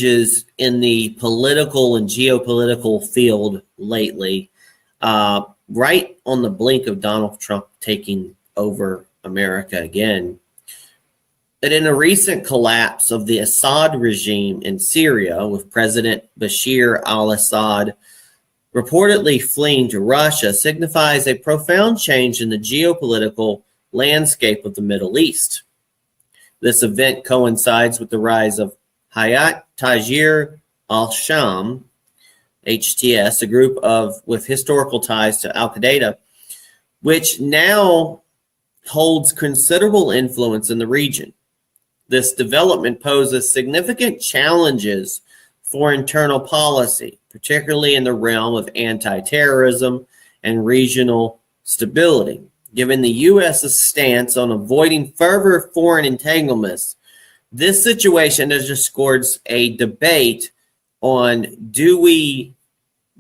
in the political and geopolitical field lately, right on the blink of Donald Trump taking over America again, that in a recent collapse of the Assad regime in Syria, with President Bashir al-Assad reportedly fleeing to Russia, signifies a profound change in the geopolitical landscape of the Middle East. This event coincides with the rise of Hayat Tahrir al-Sham, HTS, a group with historical ties to al-Qaeda, which now holds considerable influence in the region. This development poses significant challenges for internal policy, particularly in the realm of anti-terrorism and regional stability. Given the U.S.'s stance on avoiding further foreign entanglements, this situation underscores a debate on, do we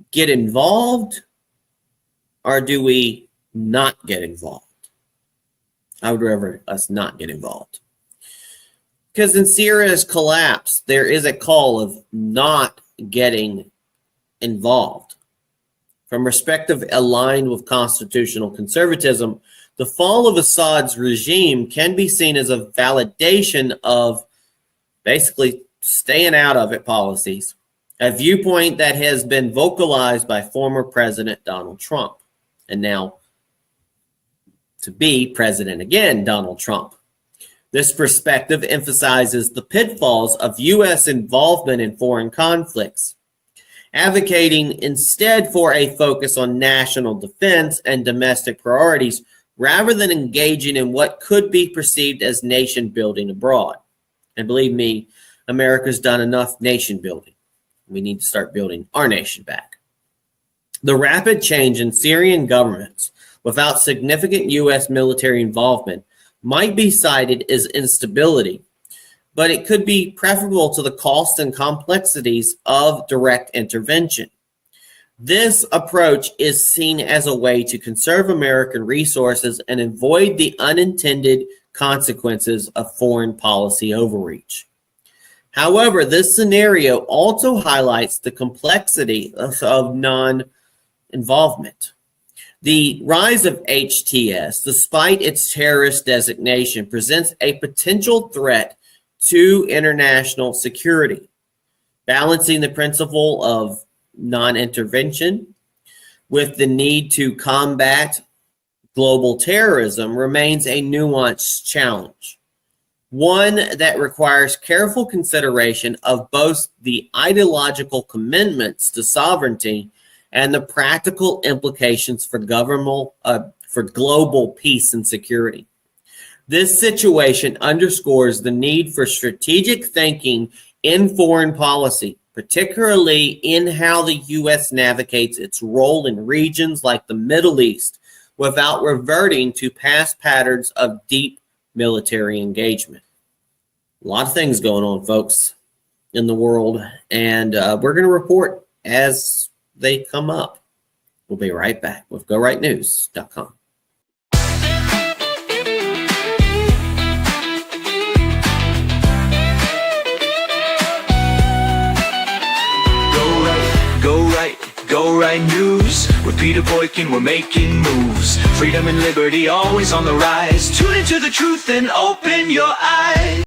get involved or do we not get involved? I would rather us not get involved. Because in Syria's collapse, there is a call of not getting involved. From perspective aligned with constitutional conservatism, the fall of Assad's regime can be seen as a validation of basically staying out of it policies, a viewpoint that has been vocalized by former President Donald Trump, and now to be president again, Donald Trump. This perspective emphasizes the pitfalls of U.S. involvement in foreign conflicts, advocating instead for a focus on national defense and domestic priorities rather than engaging in what could be perceived as nation building abroad. And believe me, America's done enough nation building. We need to start building our nation back. The rapid change in Syrian governments without significant U.S. military involvement might be cited as instability, but it could be preferable to the cost and complexities of direct intervention. This approach is seen as a way to conserve American resources and avoid the unintended consequences of foreign policy overreach. However, this scenario also highlights the complexity of non-involvement. The rise of HTS, despite its terrorist designation, presents a potential threat to international security. Balancing the principle of non-intervention with the need to combat global terrorism remains a nuanced challenge, one that requires careful consideration of both the ideological commitments to sovereignty and the practical implications for global peace and security. This situation underscores the need for strategic thinking in foreign policy, particularly in how the U.S. navigates its role in regions like the Middle East without reverting to past patterns of deep military engagement. A lot of things going on, folks, in the world, and we're going to report as they come up. We'll be right back with GoRightNews.com. Go right news. With Peter Boykin, we're making moves. Freedom and liberty always on the rise. Tune into the truth and open your eyes.